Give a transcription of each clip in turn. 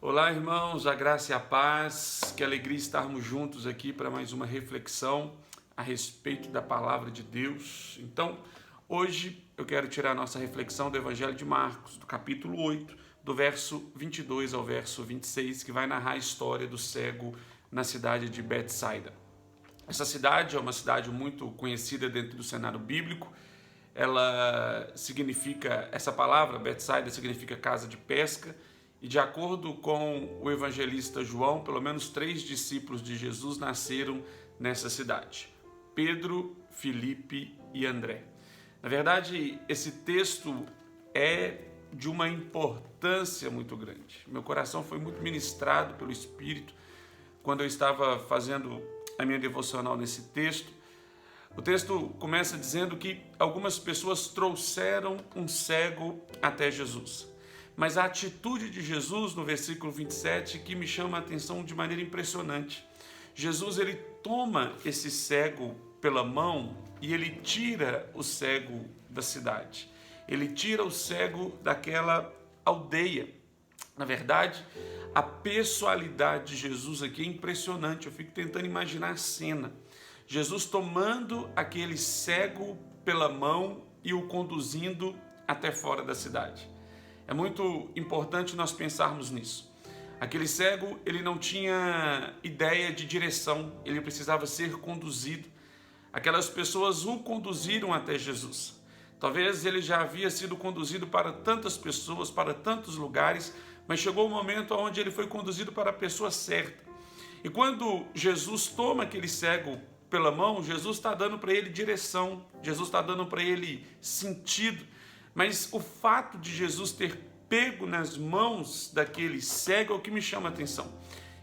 Olá, irmãos, a graça e a paz, que alegria estarmos juntos aqui para mais uma reflexão a respeito da palavra de Deus. Então, hoje eu quero tirar a nossa reflexão do Evangelho de Marcos, do capítulo 8, do verso 22 ao verso 26, que vai narrar a história do cego na cidade de Betsaida. Essa cidade é uma cidade muito conhecida dentro do cenário bíblico. Ela significa, essa palavra, Betsaida, significa casa de pesca. E de acordo com o evangelista João, pelo menos 3 discípulos de Jesus nasceram nessa cidade: Pedro, Filipe e André. Na verdade, esse texto é de uma importância muito grande. Meu coração foi muito ministrado pelo Espírito quando eu estava fazendo a minha devocional nesse texto. O texto começa dizendo que algumas pessoas trouxeram um cego até Jesus. Mas a atitude de Jesus no versículo 27 que me chama a atenção de maneira impressionante. Jesus, ele toma esse cego pela mão e ele tira o cego da cidade. Ele tira o cego daquela aldeia. Na verdade, a pessoalidade de Jesus aqui é impressionante. Eu fico tentando imaginar a cena. Jesus tomando aquele cego pela mão e o conduzindo até fora da cidade. É muito importante nós pensarmos nisso. Aquele cego, ele não tinha ideia de direção, ele precisava ser conduzido. Aquelas pessoas o conduziram até Jesus. Talvez ele já havia sido conduzido para tantas pessoas, para tantos lugares, mas chegou o momento onde ele foi conduzido para a pessoa certa. E quando Jesus toma aquele cego pela mão, Jesus está dando para ele direção, Jesus está dando para ele sentido. Mas o fato de Jesus ter pego nas mãos daquele cego é o que me chama a atenção.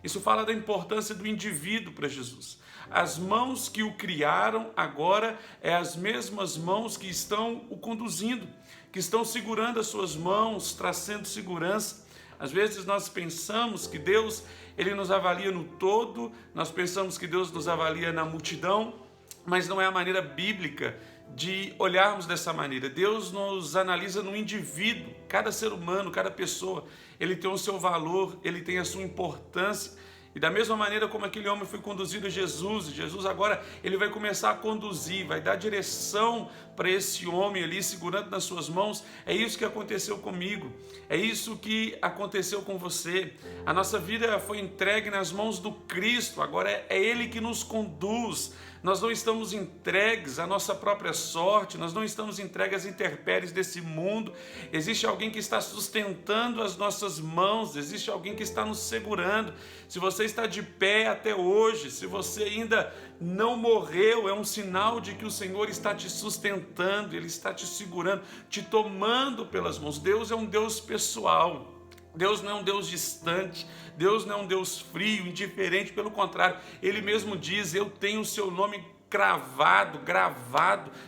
Isso fala da importância do indivíduo para Jesus. As mãos que o criaram agora é as mesmas mãos que estão o conduzindo, que estão segurando as suas mãos, trazendo segurança. Às vezes nós pensamos que Deus, ele nos avalia no todo, nós pensamos que Deus nos avalia na multidão, mas não é a maneira bíblica de olharmos dessa maneira. Deus nos analisa no indivíduo, cada ser humano, cada pessoa, ele tem o seu valor, ele tem a sua importância. E da mesma maneira como aquele homem foi conduzido a Jesus, Jesus agora ele vai começar a conduzir, vai dar direção para esse homem ali, segurando nas suas mãos. É isso que aconteceu comigo, é isso que aconteceu com você. A nossa vida foi entregue nas mãos do Cristo, agora é Ele que nos conduz. Nós não estamos entregues à nossa própria sorte, nós não estamos entregues às intempéries desse mundo. Existe alguém que está sustentando as nossas mãos, existe alguém que está nos segurando. Se você está de pé até hoje, se você ainda não morreu, é um sinal de que o Senhor está te sustentando, Ele está te segurando, te tomando pelas mãos. Deus é um Deus pessoal. Deus não é um Deus distante, Deus não é um Deus frio, indiferente, pelo contrário, Ele mesmo diz: eu tenho o seu nome gravado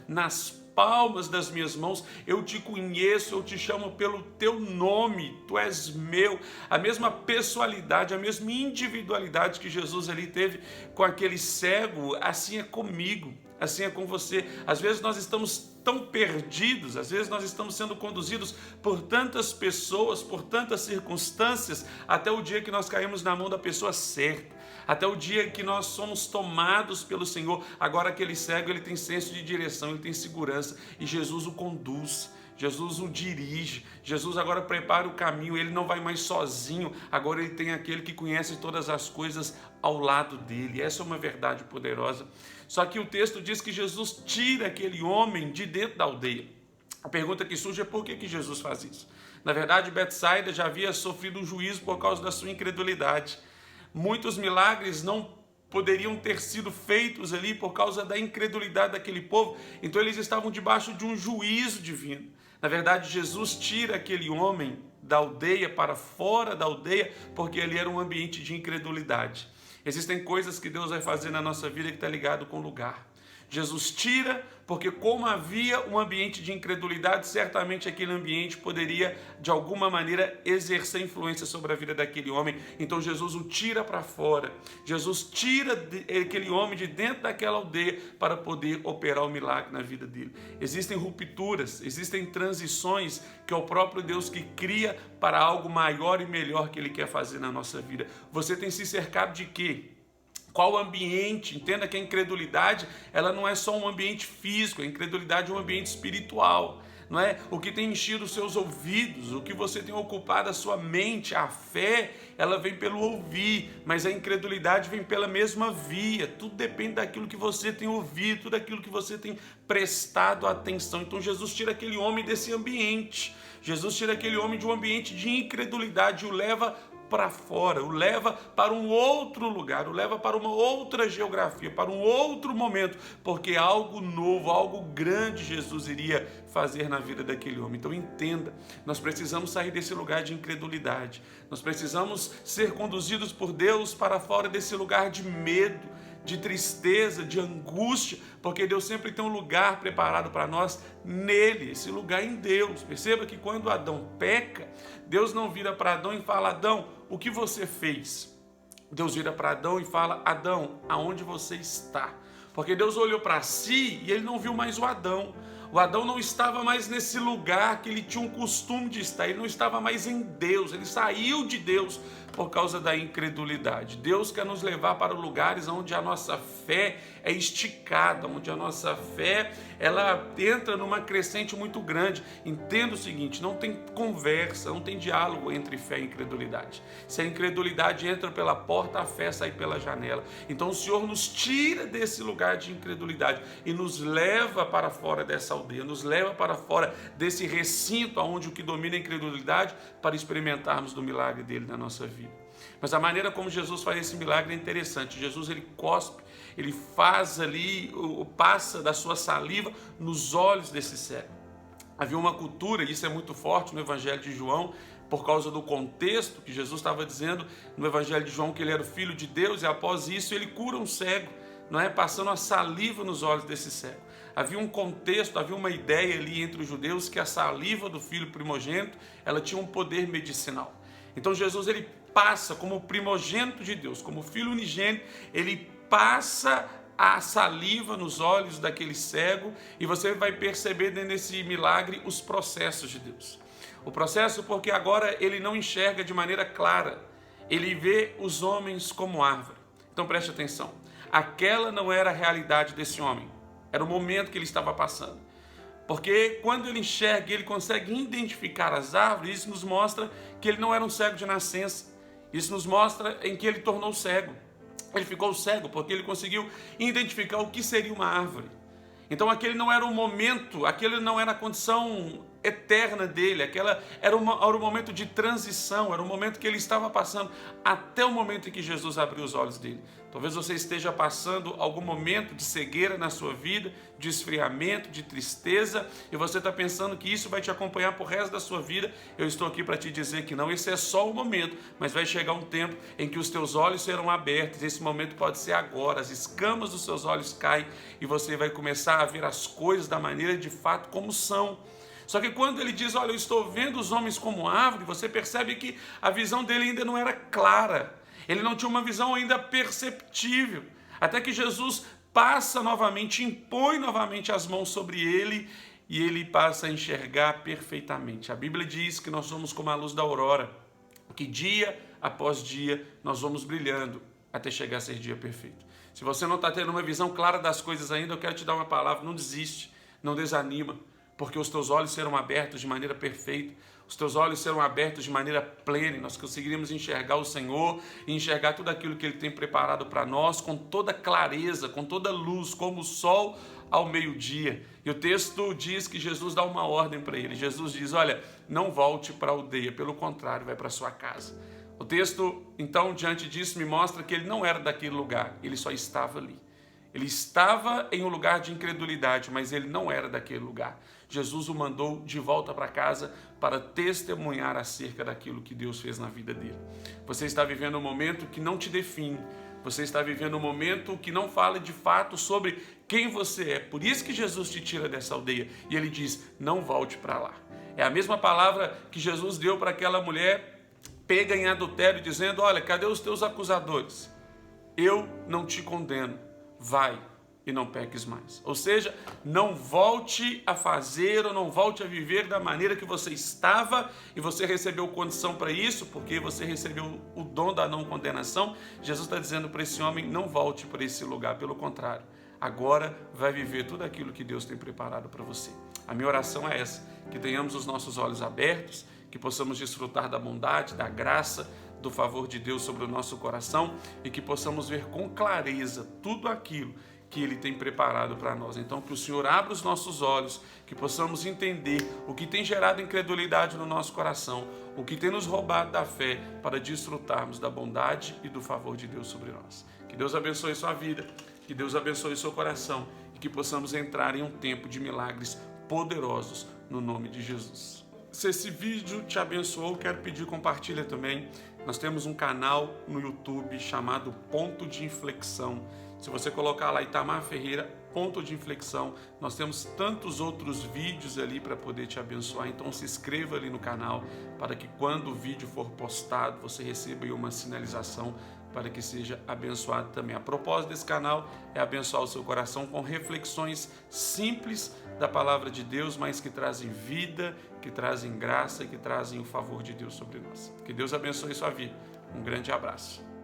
nas palmas das minhas mãos, eu te conheço, eu te chamo pelo teu nome, tu és meu. A mesma pessoalidade, a mesma individualidade que Jesus ali teve com aquele cego, assim é comigo, assim é com você. Às vezes nós estamos tão perdidos, às vezes nós estamos sendo conduzidos por tantas pessoas, por tantas circunstâncias, até o dia que nós caímos na mão da pessoa certa, até o dia que nós somos tomados pelo Senhor. Agora aquele cego, ele tem senso de direção, ele tem segurança, e Jesus o conduz, Jesus o dirige, Jesus agora prepara o caminho, ele não vai mais sozinho, agora ele tem aquele que conhece todas as coisas ao lado dele. Essa é uma verdade poderosa. Só que o texto diz que Jesus tira aquele homem de dentro da aldeia. A pergunta que surge é: por que Jesus faz isso? Na verdade, Betsaida já havia sofrido um juízo por causa da sua incredulidade. Muitos milagres não poderiam ter sido feitos ali por causa da incredulidade daquele povo, então eles estavam debaixo de um juízo divino. Na verdade, Jesus tira aquele homem da aldeia para fora da aldeia, porque ali era um ambiente de incredulidade. Existem coisas que Deus vai fazer na nossa vida que está ligado com o lugar. Jesus tira, porque como havia um ambiente de incredulidade, certamente aquele ambiente poderia, de alguma maneira, exercer influência sobre a vida daquele homem. Então Jesus o tira para fora. Jesus tira aquele homem de dentro daquela aldeia para poder operar o milagre na vida dele. Existem rupturas, existem transições que é o próprio Deus que cria para algo maior e melhor que Ele quer fazer na nossa vida. Você tem se cercado de quê? Qual ambiente? Entenda que a incredulidade, ela não é só um ambiente físico, a incredulidade é um ambiente espiritual, não é? O que tem enchido os seus ouvidos, o que você tem ocupado a sua mente, a fé, ela vem pelo ouvir, mas a incredulidade vem pela mesma via. Tudo depende daquilo que você tem ouvido, tudo aquilo que você tem prestado atenção. Então Jesus tira aquele homem desse ambiente, Jesus tira aquele homem de um ambiente de incredulidade e o leva para fora, o leva para um outro lugar, o leva para uma outra geografia, para um outro momento, porque algo novo, algo grande Jesus iria fazer na vida daquele homem. Então entenda, nós precisamos sair desse lugar de incredulidade, nós precisamos ser conduzidos por Deus para fora desse lugar de medo, de tristeza, de angústia, porque Deus sempre tem um lugar preparado para nós nele, esse lugar em Deus. Perceba que quando Adão peca, Deus não vira para Adão e fala: Adão, o que você fez? Deus vira para Adão e fala: Adão, aonde você está? Porque Deus olhou para si e ele não viu mais o Adão. O Adão não estava mais nesse lugar que ele tinha um costume de estar, ele não estava mais em Deus, ele saiu de Deus por causa da incredulidade. Deus quer nos levar para lugares onde a nossa fé é esticada, onde a nossa fé ela entra numa crescente muito grande. Entenda o seguinte, não tem conversa, não tem diálogo entre fé e incredulidade. Se a incredulidade entra pela porta, a fé sai pela janela. Então o Senhor nos tira desse lugar de incredulidade e nos leva para fora dessa aldeia, nos leva para fora desse recinto onde o que domina é a incredulidade, para experimentarmos do milagre dele na nossa vida. Mas a maneira como Jesus faz esse milagre é interessante. Jesus, ele cospe, ele faz ali, passa da sua saliva nos olhos desse cego. Havia uma cultura, e isso é muito forte no Evangelho de João, por causa do contexto que Jesus estava dizendo no Evangelho de João que ele era o Filho de Deus, e após isso ele cura um cego, não é? Passando a saliva nos olhos desse cego. Havia um contexto, havia uma ideia ali entre os judeus que a saliva do filho primogênito, ela tinha um poder medicinal. Então Jesus, ele passa como primogênito de Deus, como filho unigênito, ele passa a saliva nos olhos daquele cego, e você vai perceber nesse milagre os processos de Deus. O processo porque agora ele não enxerga de maneira clara, ele vê os homens como árvore. Então preste atenção, aquela não era a realidade desse homem, era o momento que ele estava passando. Porque quando ele enxerga, ele consegue identificar as árvores, isso nos mostra que ele não era um cego de nascença. Isso nos mostra em que ele tornou cego. Ele ficou cego porque ele conseguiu identificar o que seria uma árvore. Então aquele não era o momento, aquele não era a condição eterna dele, aquela era um momento de transição, era um momento que ele estava passando até o momento em que Jesus abriu os olhos dele. Talvez você esteja passando algum momento de cegueira na sua vida, de esfriamento, de tristeza, e você está pensando que isso vai te acompanhar por resto da sua vida. Eu estou aqui para te dizer que não, esse é só o momento, mas vai chegar um tempo em que os teus olhos serão abertos. Esse momento pode ser agora, as escamas dos seus olhos caem e você vai começar a ver as coisas da maneira de fato como são. Só que quando ele diz, olha, eu estou vendo os homens como árvore, você percebe que a visão dele ainda não era clara. Ele não tinha uma visão ainda perceptível. Até que Jesus passa novamente, impõe novamente as mãos sobre ele e ele passa a enxergar perfeitamente. A Bíblia diz que nós somos como a luz da aurora, que dia após dia nós vamos brilhando até chegar a ser dia perfeito. Se você não está tendo uma visão clara das coisas ainda, eu quero te dar uma palavra, não desiste, não desanima, porque os teus olhos serão abertos de maneira perfeita, os teus olhos serão abertos de maneira plena, e nós conseguiremos enxergar o Senhor e enxergar tudo aquilo que Ele tem preparado para nós com toda clareza, com toda luz, como o sol ao meio-dia. E o texto diz que Jesus dá uma ordem para ele. Jesus diz, olha, não volte para a aldeia, pelo contrário, vai para a sua casa. O texto, então, diante disso, me mostra que ele não era daquele lugar, ele só estava ali. Ele estava em um lugar de incredulidade, mas ele não era daquele lugar. Jesus o mandou de volta para casa para testemunhar acerca daquilo que Deus fez na vida dele. Você está vivendo um momento que não te define. Você está vivendo um momento que não fala de fato sobre quem você é. Por isso que Jesus te tira dessa aldeia e ele diz: não volte para lá. É a mesma palavra que Jesus deu para aquela mulher pega em adultério, dizendo: olha, cadê os teus acusadores? Eu não te condeno, vai e não peques mais. Ou seja, não volte a fazer ou não volte a viver da maneira que você estava e você recebeu condição para isso, porque você recebeu o dom da não condenação. Jesus está dizendo para esse homem: não volte para esse lugar, pelo contrário, agora vai viver tudo aquilo que Deus tem preparado para você. A minha oração é essa, que tenhamos os nossos olhos abertos, que possamos desfrutar da bondade, da graça, do favor de Deus sobre o nosso coração e que possamos ver com clareza tudo aquilo que Ele tem preparado para nós. Então, que o Senhor abra os nossos olhos, que possamos entender o que tem gerado incredulidade no nosso coração, o que tem nos roubado da fé, para desfrutarmos da bondade e do favor de Deus sobre nós. Que Deus abençoe sua vida, que Deus abençoe seu coração e que possamos entrar em um tempo de milagres poderosos no nome de Jesus. Se esse vídeo te abençoou, quero pedir, compartilha também. Nós temos um canal no YouTube chamado Ponto de Inflexão. Se você colocar lá Itamar Ferreira, Ponto de Inflexão, nós temos tantos outros vídeos ali para poder te abençoar. Então se inscreva ali no canal para que quando o vídeo for postado, você receba aí uma sinalização para que seja abençoado também. A propósito desse canal é abençoar o seu coração com reflexões simples da palavra de Deus, mas que trazem vida, que trazem graça e que trazem o favor de Deus sobre nós. Que Deus abençoe sua vida. Um grande abraço.